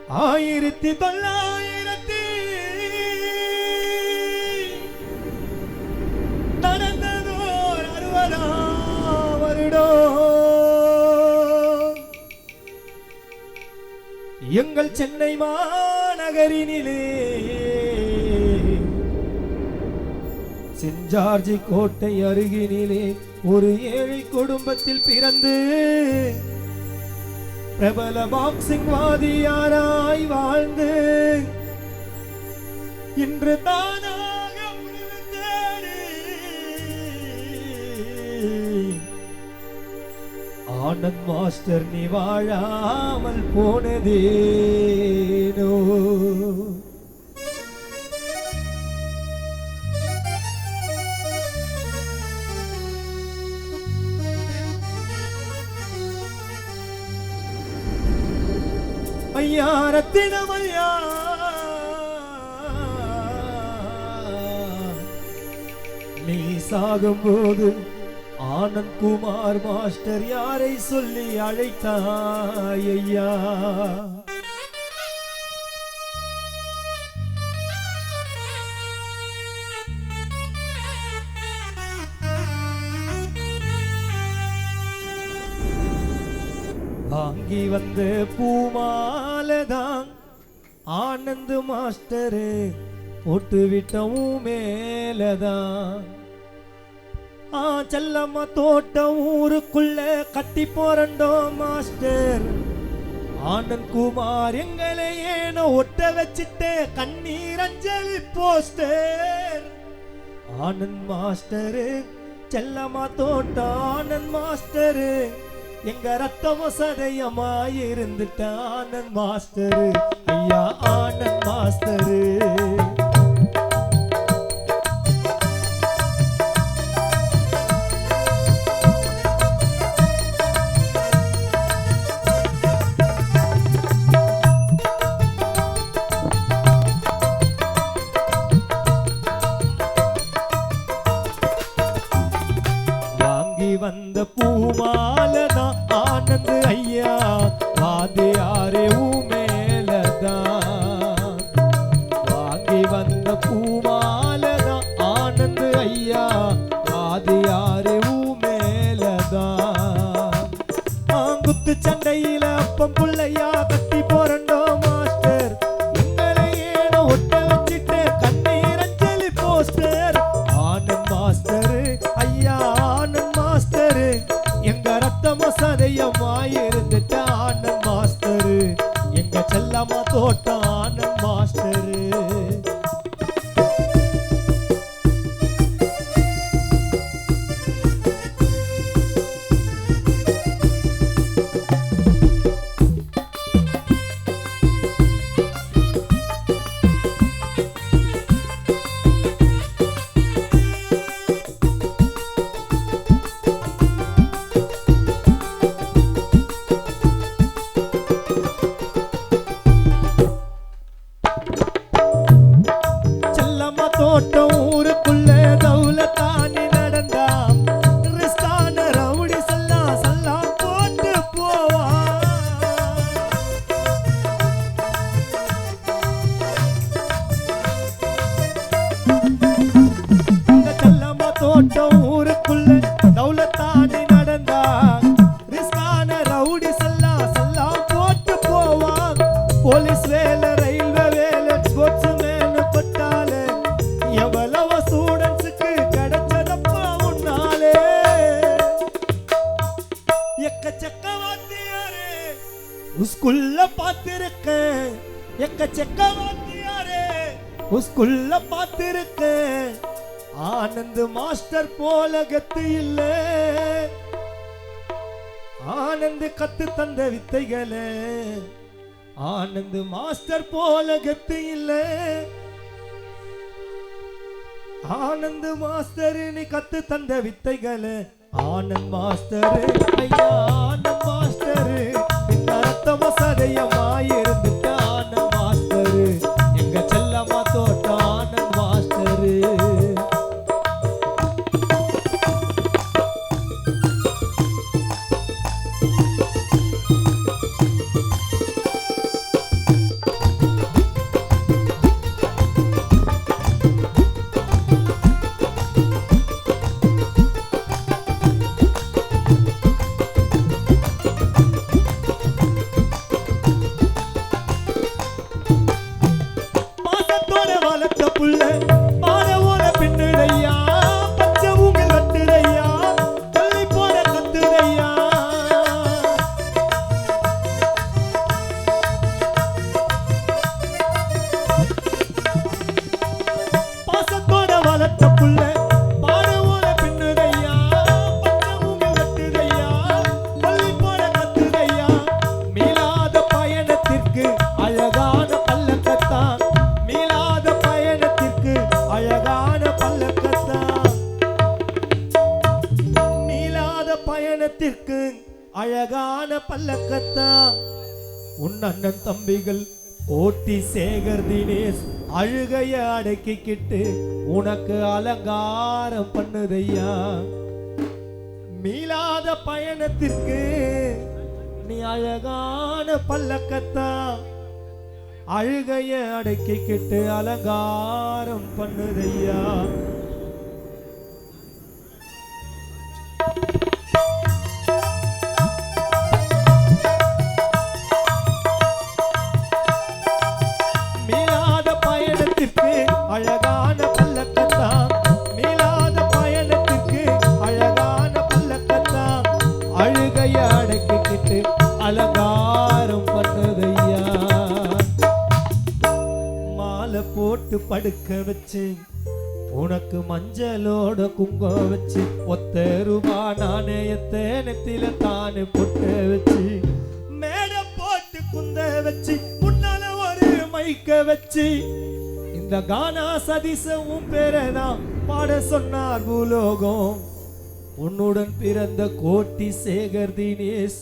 1900 நடந்ததோர் 60ஆம் வருடம் எங்கள் Chennai மாநகரினிலே send George கோட்டை அருகினிலே ஒரு ஏழை குடும்பத்தில் பிறந்து பிரபல பாக்ஸிங் வாதியாராய் வாழ்ந்து இன்று தானாக ஆனந்த் மாஸ்டர் நீ வாழாமல் போனதேனோ ஐயா ரத்தினமையா நீ சாகும்போது ஆனந்த் குமார் மாஸ்டர் யாரை சொல்லி அழைத்தாய் ஐயா வாங்கி வந்த பூமாலதான் ஆனந்த் மாஸ்டரு போட்டு விட்டவும் மேலதான் செல்லம்மா தோட்டம் ஊருக்குள்ள கட்டி போறண்டோ மாஸ்டர் ஆனந்த் குமார் எங்களை ஏனோ ஒட்ட வச்சிட்டு கண்ணீர் அஞ்சலி போஸ்டர் ஆனந்த் மாஸ்டரு செல்லம்மா தோட்டம் ஆனந்த் மாஸ்டரு எங்க ரத்தம் சதயமாயிருந்துட்ட ஆனந்த் மாஸ்டரு ஐயா ஆனந்த் மாஸ்டரு வாங்கி வந்த பூமாலதான் ஆனந்த் ஐயா வாதியாரே மேலதான் வாங்கி வந்த பூமாலதான் ஆனந்த் ஐயா வாதியாரே மேலதான் குத்து சண்டையில அப்பம் புள்ளையா கட்டி போறண்டோ மாஸ்டர் எங்களை ஏனோ ஒட்ட வச்சிட்டு கண்ணீர் அஞ்சலி போஸ்டர் ஆனந்த் மாஸ்டரு ஐயா ஆனந்த் மாஸ்டரு எங்க ரத்தம சதயமாயிருந்துட்ட ஆனந்த் மாஸ்டரு எங்க செல்லம்மா தோட்டம் ஆனந்த் மாஸ்டரு தோட்டம் ஊருக்குள்ள தௌலத்தானி நடந்தா ரிஸ்கான ரவுடி சல்லாம் போட்டு போவா செல்லம்மா தோட்டம் ஊருக்குள்ள தௌலத்தானி நடந்தா ரிஸ்கான ரவுடி சல்லாம் போட்டு போவா போலீஸ் வேலை ரயில்வே வேலை ஸ்போர்ட்ஸ் மேனு பட்டாலே எவ்வளவு ஸ்டூடண்ட்ஸுக்கு கிடைச்சதப்பா உன்னாலே எக்கச்சக்க வாத்தியாரே ஸ்கூல்ல பார்த்திருக்கேன் எக்கச்சக்க வாத்தியாரே ஸ்கூல்ல பார்த்திருக்கேன் ஆனந்த் மாஸ்டர் போல கத்து இல்ல ஆனந்த் கத்து தந்த வித்தைகளே ஆனந்த் மாஸ்டர் போல கத்து இல்ல ஆனந்த் மாஸ்டர் நீ கத்து தந்த வித்தைகளே ஆனந்த் மாஸ்டர் ஐயா ஆனந்த் மாஸ்டர் இந்த ரத்தம சதயமாயிருந்துட்ட ஆனந்த் மாஸ்டர் எங்க செல்லம்மா தோட்டம் ஆனந்த் மாஸ்டர் அழகான பல்லக்கத்தான் உன் அண்ணன் தம்பிகள் ஓட்டி சேகர் தினேஷ் அழுகைய அடக்கிக்கிட்டு உனக்கு அலங்காரம் பண்ணுதையா. மீளாத பயணத்திற்கு நீ அழகான பல்லக்கத்தான் அழுகைய அடக்கிக்கிட்டு அலங்காரம் பண்ணுதையா. மீளாத பயணத்திற்கு அழகான பல்லக்கத்தான் மீளாத பயணத்திற்கு அழகான பல்லக்கத்தான் அழுகைய அடக்கிக்கிட்டு அலங்காரம் பண்ணுதையா. மாலை போட்டு படுக்க வச்சு உனக்கு மஞ்சளோட குங்குமம் வச்சு ஒத்த ரூபா நாணயத்தை நெத்தில தானே பொட்டு வச்சு மேடை போட்டு குந்த வச்சு முன்னால ஒரு மைக்க வச்சு இந்த கானா சதிசவும் பேரதான் பாட சொன்னார் பூலோகம். உன்னுடன் பிறந்த கோட்டி சேகர் தினேஷ்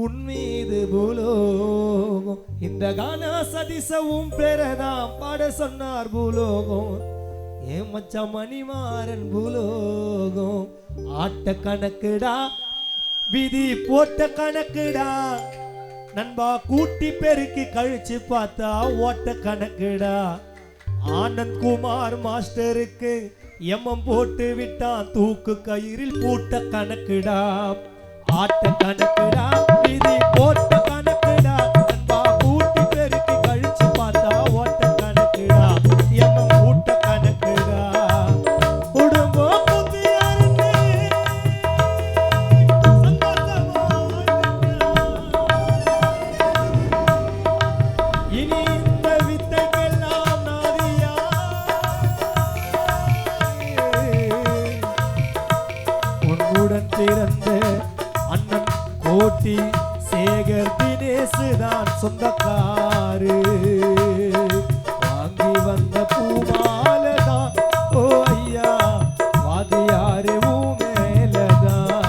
உன் மீது பூலோகம். இந்த கானா சதிசவும் பேரதான் பாட சொன்னார் பூலோகம். ஏன் மச்சான் மணிமாறன் பூலோகம். ஆட்ட கணக்குடா விதி போட்ட கணக்குடா நண்பா கூட்டி பெருக்கி கழிச்சு பார்த்தா ஓட்ட கணக்குடா. ஆனந்த் குமார் மாஸ்டருக்கு எம்மம் போட்டு விட்டான் தூக்கு கயிறில் பூட்ட கணக்குடா. ஆட்ட கணக்குடா விதி போட்ட கணக்குடா நண்பா கூட்டி பெருக்கி கழிச்சு பார்த்தா ஓட்ட கணக்குடா எம்மம் பூட்ட கணக்குடா. குடும்பம் புத்தியாருன்னு இனி இந்த வித்தைக்கெல்லாம் நாதியா. உன்னுடன் பிறந்த அண்ணன் கோட்டி சேகர் தினேஷ் தான் சொந்தக்காரு. வாங்கி வந்த பூமாலதான் ஓ ஐயா வாதியாரு மேலதான்.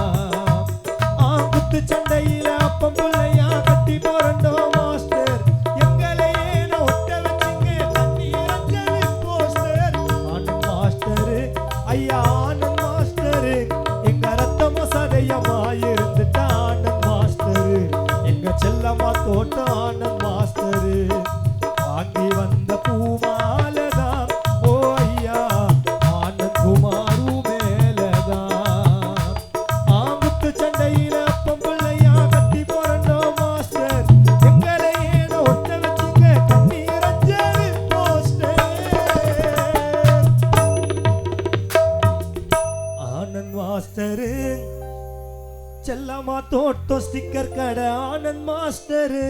ஆங்குத்து சண்டையில அப்பம் பிள்ளையா கட்டி போறண்டோ மாஸ்டர் எங்களை ஏனோ ஒட்ட வச்சுங்க தண்ணீர் அஞ்சலி போஸ்டர். ஆனந்த் மாஸ்டரு ஐயா ஆனந்த் மாஸ்டரு எங்க ரத்தமோ சதையமாயிருந்துட்டா. ஆனந்த் மாஸ்டரு எங்க செல்லம்மா தோட்டம். ஆனந்த் மாஸ்டரு வாங்கி வந்த பூமாலதான் ஓ ஐயா ஆனந்த் குமாரு மேலதான். ஆங்குத்து சண்டையில அப்பம் பிள்ளையா கட்டி போறண்டோ மாஸ்டர் எங்களை ஏனோ ஒட்ட வச்சுங்க கண்ணீர் அஞ்சலி போஸ்டர். ஆனந்த் மாஸ்டரு செல்லம்மா தோட்டம் ஸ்டிக்கர் கடை. ஆனந்த் மாஸ்டரு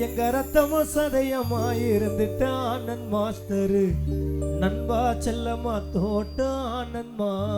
எங்க ரத்தமும் சதயமாயிருந்துட்ட. ஆனந்த் மாஸ்டரு நண்பா செல்லம்மா தோட்டம். ஆனந்த் மாஸ்டரு